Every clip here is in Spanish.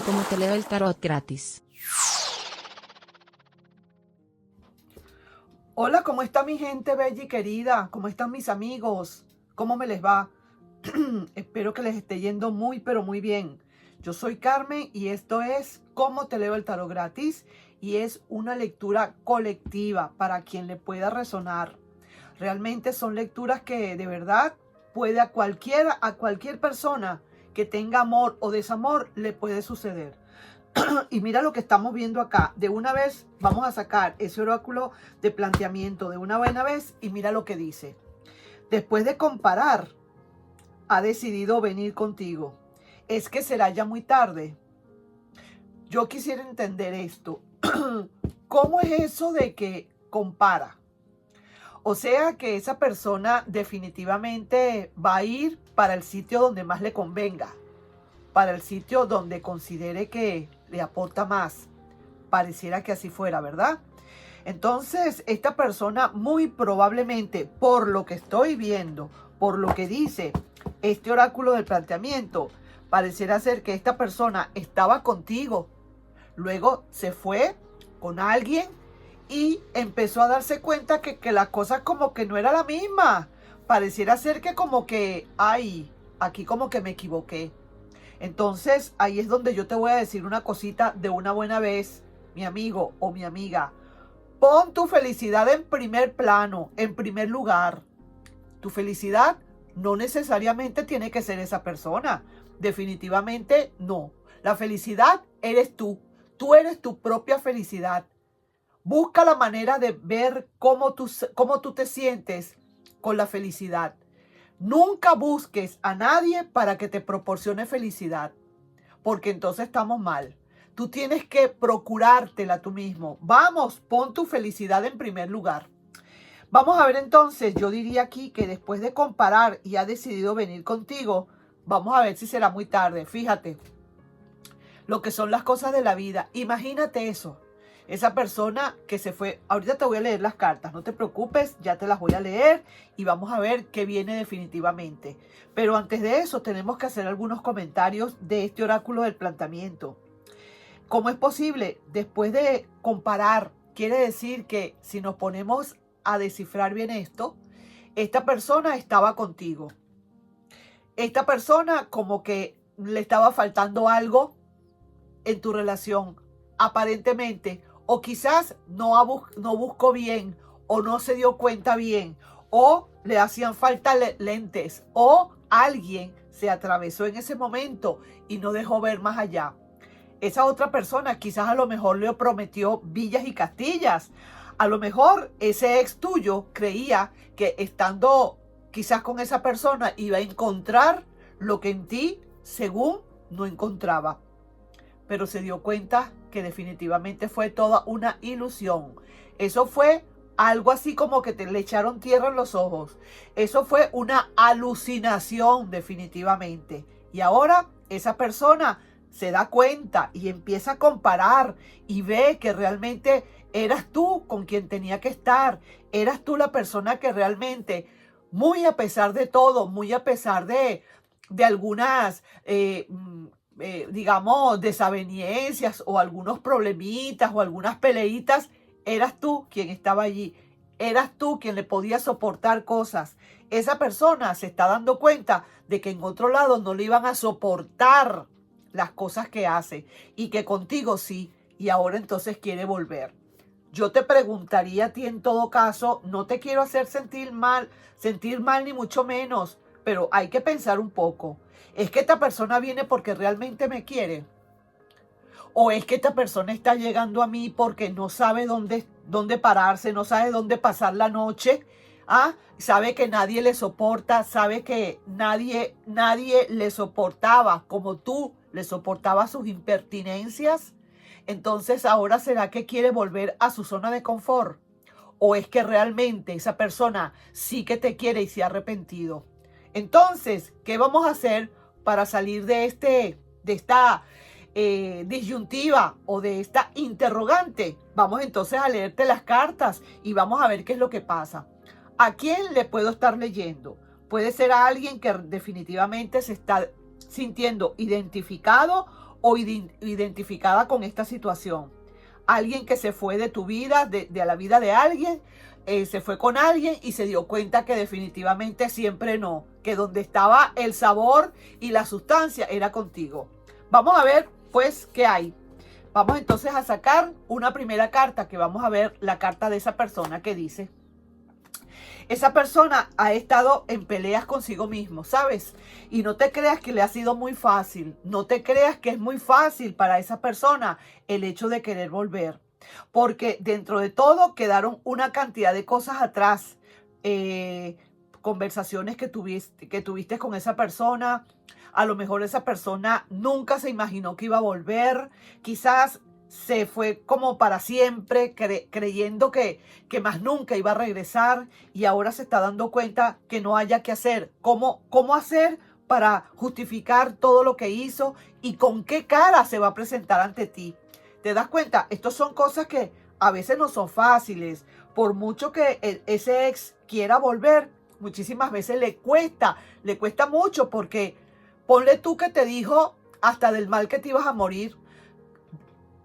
Cómo te leo el tarot gratis. Hola, ¿cómo está mi gente bella y querida? ¿Cómo están mis amigos? ¿Cómo me les va? Espero que les esté yendo muy, pero muy bien. Yo soy Carmen y esto es Cómo te leo el tarot gratis y es una lectura colectiva para quien le pueda resonar. Realmente son lecturas que de verdad puede a cualquier persona que tenga amor o desamor le puede suceder. Y mira lo que estamos viendo acá. De una vez vamos a sacar ese oráculo de planteamiento de una buena vez y mira lo que dice. Después de comparar, ha decidido venir contigo. Es que será ya muy tarde. Yo quisiera entender esto. ¿Cómo es eso de que compara? O sea que esa persona definitivamente va a ir para el sitio donde más le convenga, para el sitio donde considere que le aporta más. Pareciera que así fuera, ¿verdad? Entonces, esta persona muy probablemente, por lo que estoy viendo, por lo que dice este oráculo del planteamiento, pareciera ser que esta persona estaba contigo, luego se fue con alguien y empezó a darse cuenta que la cosa como que no era la misma. Pareciera ser que como que, ay, aquí como que me equivoqué. Entonces, ahí es donde yo te voy a decir una cosita de una buena vez, mi amigo o mi amiga. Pon tu felicidad en primer plano, en primer lugar. Tu felicidad no necesariamente tiene que ser esa persona. Definitivamente no. La felicidad eres tú. Tú eres tu propia felicidad. Busca la manera de ver cómo tú te sientes con la felicidad. Nunca busques a nadie para que te proporcione felicidad, porque entonces estamos mal. Tú tienes que procurártela tú mismo. Vamos, pon tu felicidad en primer lugar. Vamos a ver entonces, yo diría aquí que después de comparar y ha decidido venir contigo, vamos a ver si será muy tarde. Fíjate lo que son las cosas de la vida. Imagínate eso. Esa persona que se fue, ahorita te voy a leer las cartas, no te preocupes, ya te las voy a leer y vamos a ver qué viene definitivamente. Pero antes de eso tenemos que hacer algunos comentarios de este oráculo del planteamiento. ¿Cómo es posible? Después de comparar, quiere decir que si nos ponemos a descifrar bien esto, esta persona estaba contigo. Esta persona como que le estaba faltando algo en tu relación, aparentemente, o quizás no buscó bien, o no se dio cuenta bien, o le hacían falta lentes, o alguien se atravesó en ese momento y no dejó ver más allá. Esa otra persona quizás a lo mejor le prometió villas y castillas. A lo mejor ese ex tuyo creía que estando quizás con esa persona iba a encontrar lo que en ti, según, no encontraba. Pero se dio cuenta que definitivamente fue toda una ilusión. Eso fue algo así como que le echaron tierra en los ojos. Eso fue una alucinación definitivamente. Y ahora esa persona se da cuenta y empieza a comparar y ve que realmente eras tú con quien tenía que estar. Eras tú la persona que realmente, muy a pesar de todo, muy a pesar de algunas digamos, desavenencias o algunos problemitas o algunas peleitas, eras tú quien estaba allí. Eras tú quien le podía soportar cosas. Esa persona se está dando cuenta de que en otro lado no le iban a soportar las cosas que hace y que contigo sí, y ahora entonces quiere volver. Yo te preguntaría a ti en todo caso, no te quiero hacer sentir mal ni mucho menos, pero hay que pensar un poco. ¿Es que esta persona viene porque realmente me quiere? ¿O es que esta persona está llegando a mí porque no sabe dónde pararse, no sabe dónde pasar la noche? ¿Ah? Sabe que nadie le soporta, sabe que nadie le soportaba como tú le soportabas sus impertinencias. Entonces, ¿ahora será que quiere volver a su zona de confort? ¿O es que realmente esa persona sí que te quiere y se ha arrepentido? Entonces, ¿qué vamos a hacer para salir de esta disyuntiva o de esta interrogante? Vamos entonces a leerte las cartas y vamos a ver qué es lo que pasa. ¿A quién le puedo estar leyendo? Puede ser a alguien que definitivamente se está sintiendo identificado o identificada con esta situación. Alguien que se fue de tu vida, de la vida de alguien, se fue con alguien y se dio cuenta que definitivamente siempre no, que donde estaba el sabor y la sustancia era contigo. Vamos a ver pues qué hay. Vamos entonces a sacar una primera carta, que vamos a ver la carta de esa persona que dice: esa persona ha estado en peleas consigo mismo, ¿sabes? Y no te creas que le ha sido muy fácil. No te creas que es muy fácil para esa persona el hecho de querer volver. Porque dentro de todo quedaron una cantidad de cosas atrás. Conversaciones que tuviste con esa persona. A lo mejor esa persona nunca se imaginó que iba a volver. Quizás se fue como para siempre, creyendo que más nunca iba a regresar, y ahora se está dando cuenta que no haya que hacer. ¿Cómo hacer para justificar todo lo que hizo y con qué cara se va a presentar ante ti? ¿Te das cuenta? Estas son cosas que a veces no son fáciles. Por mucho que ese ex quiera volver, muchísimas veces le cuesta mucho, porque ponle tú que te dijo hasta del mal que te ibas a morir.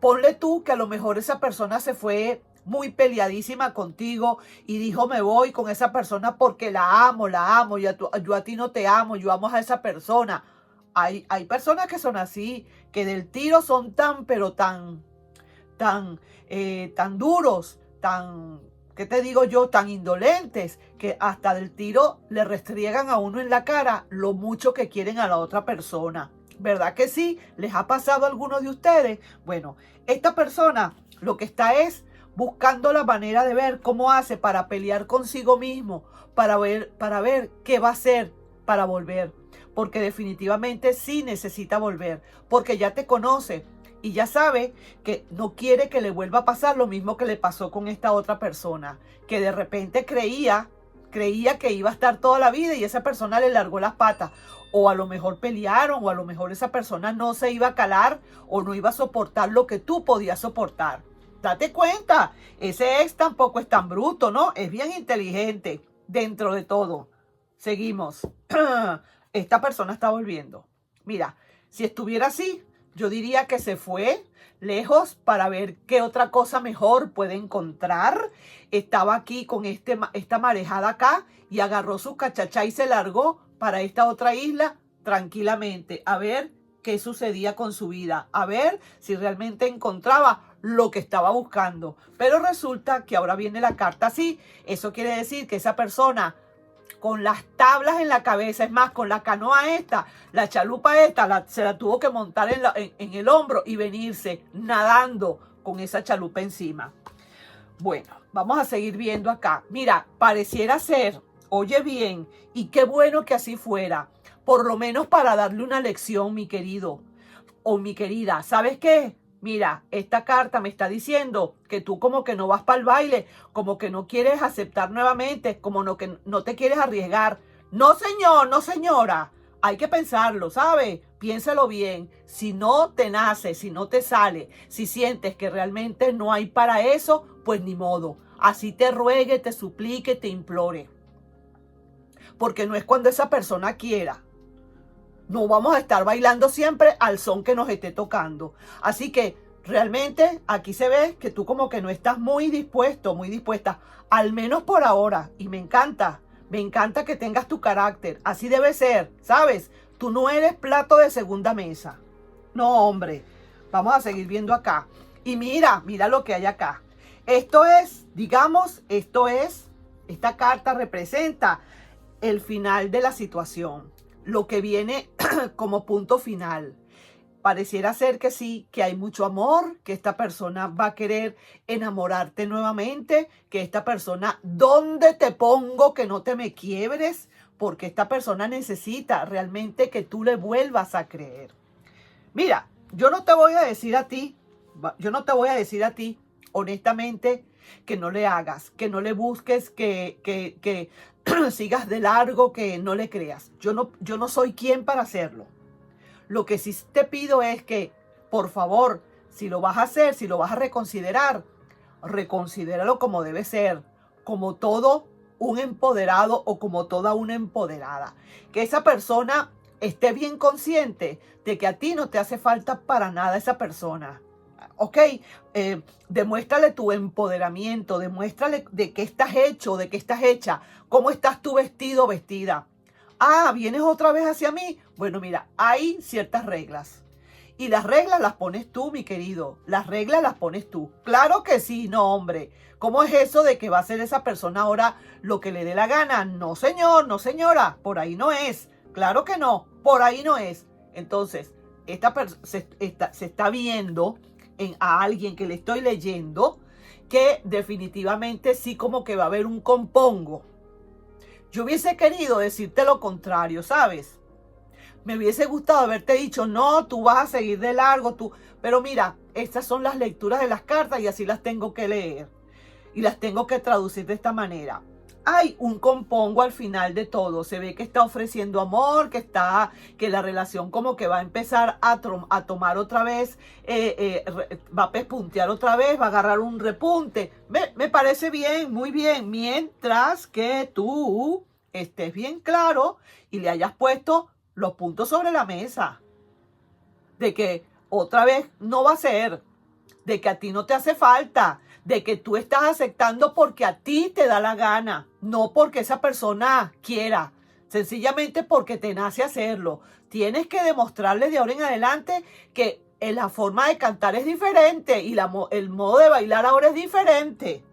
Ponle tú que a lo mejor esa persona se fue muy peleadísima contigo y dijo: me voy con esa persona porque la amo, yo a ti no te amo, yo amo a esa persona. Hay personas que son así, que del tiro son pero tan duros, ¿qué te digo yo? Tan indolentes, que hasta del tiro le restriegan a uno en la cara lo mucho que quieren a la otra persona. ¿Verdad que sí? ¿Les ha pasado a algunos de ustedes? Bueno, esta persona lo que está es buscando la manera de ver cómo hace para pelear consigo mismo, para ver qué va a hacer para volver. Porque definitivamente sí necesita volver, porque ya te conoce y ya sabe que no quiere que le vuelva a pasar lo mismo que le pasó con esta otra persona, que de repente creía que iba a estar toda la vida y esa persona le largó las patas. O a lo mejor pelearon, o a lo mejor esa persona no se iba a calar o no iba a soportar lo que tú podías soportar. Date cuenta, ese ex tampoco es tan bruto, ¿no? Es bien inteligente dentro de todo. Seguimos. Esta persona está volviendo. Mira, si estuviera así, yo diría que se fue lejos para ver qué otra cosa mejor puede encontrar. Estaba aquí con esta marejada acá y agarró su cachachá y se largó para esta otra isla tranquilamente, a ver qué sucedía con su vida, a ver si realmente encontraba lo que estaba buscando. Pero resulta que ahora viene la carta así. Eso quiere decir que esa persona, con las tablas en la cabeza, es más, con la canoa esta, la chalupa esta, se la tuvo que montar en el hombro y venirse nadando con esa chalupa encima. Bueno, vamos a seguir viendo acá. Mira, pareciera ser, oye bien, y qué bueno que así fuera, por lo menos para darle una lección, mi querido o mi querida. ¿Sabes qué? Mira, esta carta me está diciendo que tú como que no vas para el baile, como que no quieres aceptar nuevamente, como que no te quieres arriesgar. No, señor, no, señora. Hay que pensarlo, ¿sabe? Piénsalo bien. Si no te nace, si no te sale, si sientes que realmente no hay para eso, pues ni modo. Así te ruegue, te suplique, te implore. Porque no es cuando esa persona quiera. No vamos a estar bailando siempre al son que nos esté tocando. Así que realmente aquí se ve que tú como que no estás muy dispuesto, muy dispuesta, al menos por ahora. Y me encanta que tengas tu carácter. Así debe ser, ¿sabes? Tú no eres plato de segunda mesa. No, hombre. Vamos a seguir viendo acá. Y mira lo que hay acá. Esto es, digamos, esta carta representa el final de la situación. Lo que viene como punto final. Pareciera ser que sí, que hay mucho amor, que esta persona va a querer enamorarte nuevamente, que esta persona, ¿dónde te pongo que no te me quiebres? Porque esta persona necesita realmente que tú le vuelvas a creer. Mira, yo no te voy a decir a ti, honestamente, que no le hagas, que no le busques, que sigas de largo, que no le creas. Yo no soy quien para hacerlo. Lo que sí te pido es que, por favor, si lo vas a hacer, si lo vas a reconsiderar, reconsidéralo como debe ser, como todo un empoderado o como toda una empoderada. Que esa persona esté bien consciente de que a ti no te hace falta para nada esa persona. ¿Ok? Demuéstrale tu empoderamiento, demuéstrale de qué estás hecho, de qué estás hecha, cómo estás tú vestido o vestida. Ah, ¿vienes otra vez hacia mí? Bueno, mira, hay ciertas reglas. Y las reglas las pones tú, mi querido. Las reglas las pones tú. Claro que sí, no, hombre. ¿Cómo es eso de que va a ser esa persona ahora lo que le dé la gana? No, señor, no, señora. Por ahí no es. Claro que no. Por ahí no es. Entonces, se está viendo a alguien que le estoy leyendo que definitivamente sí como que va a haber un compongo. Yo hubiese querido decirte lo contrario, ¿sabes? Me hubiese gustado haberte dicho, no, tú vas a seguir de largo, tú. Pero mira, estas son las lecturas de las cartas y así las tengo que leer. Y las tengo que traducir de esta manera. Hay un compongo al final de todo. Se ve que está ofreciendo amor, que la relación como que va a empezar a tomar otra vez, va a pespuntear otra vez, va a agarrar un repunte. Me parece bien, muy bien. Mientras que tú estés bien claro y le hayas puesto los puntos sobre la mesa. De que otra vez no va a ser. De que a ti no te hace falta. De que tú estás aceptando porque a ti te da la gana. No porque esa persona quiera. Sencillamente porque te nace hacerlo. Tienes que demostrarle de ahora en adelante que la forma de cantar es diferente. Y el modo de bailar ahora es diferente.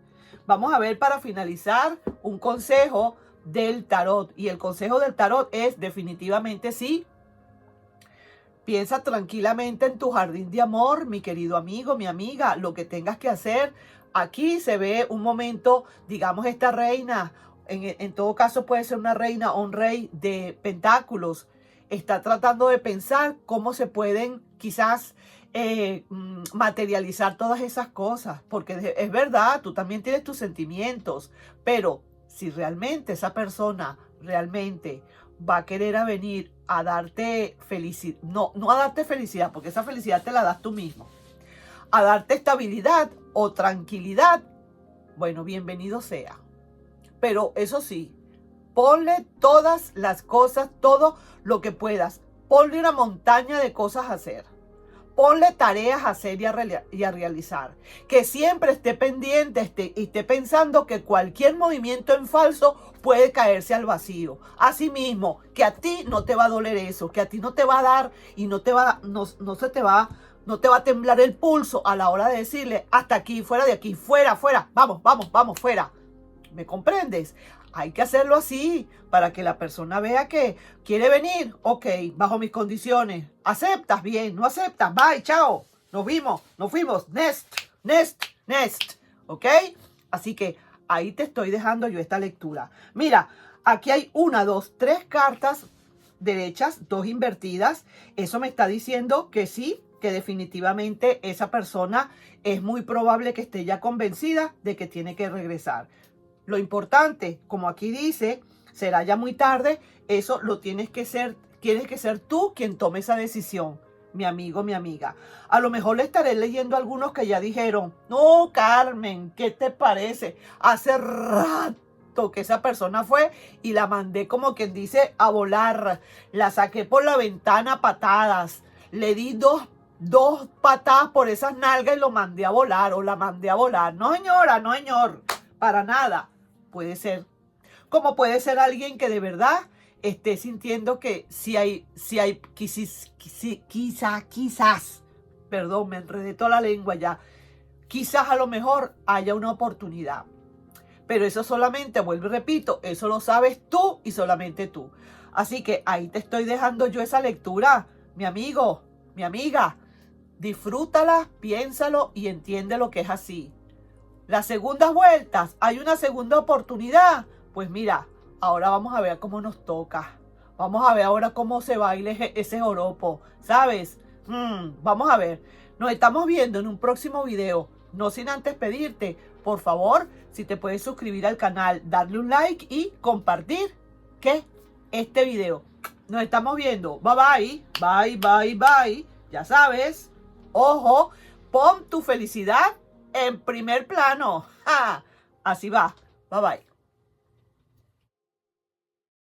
Vamos a ver para finalizar un consejo del tarot. Y el consejo del tarot es definitivamente sí. Piensa tranquilamente en tu jardín de amor, mi querido amigo, mi amiga, lo que tengas que hacer. Aquí se ve un momento, digamos, esta reina, en todo caso puede ser una reina o un rey de pentáculos, está tratando de pensar cómo se pueden quizás materializar todas esas cosas, porque es verdad, tú también tienes tus sentimientos, pero si realmente esa persona realmente va a querer venir a darte felicidad, no a darte felicidad, porque esa felicidad te la das tú mismo, a darte estabilidad o tranquilidad, bueno, bienvenido sea. Pero eso sí, ponle todas las cosas, todo lo que puedas, ponle una montaña de cosas a hacer. Ponle tareas a hacer y a realizar. Que siempre esté pendiente y esté pensando que cualquier movimiento en falso puede caerse al vacío. Asimismo, que a ti no te va a doler eso, que a ti no te va a dar y no te va a temblar el pulso a la hora de decirle hasta aquí, fuera de aquí, fuera, fuera, vamos, vamos, vamos, fuera. ¿Me comprendes? Hay que hacerlo así para que la persona vea que quiere venir. Ok, bajo mis condiciones. ¿Aceptas? Bien. ¿No aceptas? Bye, chao. Nos vimos, nos fuimos. Next, next, next. ¿Ok? Así que ahí te estoy dejando yo esta lectura. Mira, aquí hay 1, 2, 3 cartas derechas, 2 invertidas. Eso me está diciendo que sí, que definitivamente esa persona es muy probable que esté ya convencida de que tiene que regresar. Lo importante, como aquí dice, será ya muy tarde, eso lo tienes que ser tú quien tome esa decisión, mi amigo, mi amiga. A lo mejor le estaré leyendo algunos que ya dijeron, no, Carmen, ¿qué te parece? Hace rato que esa persona fue y la mandé como quien dice a volar, la saqué por la ventana a patadas, le di dos patadas por esas nalgas y lo mandé a volar o la mandé a volar. No, señora, no, señor, para nada. Puede ser. Como puede ser alguien que de verdad esté sintiendo que quizás, perdón, me enredé toda la lengua ya, quizás a lo mejor haya una oportunidad. Pero eso solamente, vuelvo y repito, eso lo sabes tú y solamente tú. Así que ahí te estoy dejando yo esa lectura, mi amigo, mi amiga. Disfrútala, piénsalo y entiende lo que es así. Las segundas vueltas, hay una segunda oportunidad. Pues mira, ahora vamos a ver cómo nos toca. Vamos a ver ahora cómo se baila ese joropo, ¿sabes? Vamos a ver. Nos estamos viendo en un próximo video. No sin antes pedirte, por favor, si te puedes suscribir al canal, darle un like y compartir este video. Nos estamos viendo. Bye bye. Bye, bye, bye. Ya sabes. Ojo, pon tu felicidad en primer plano. ¡Ja! Así va. Bye bye.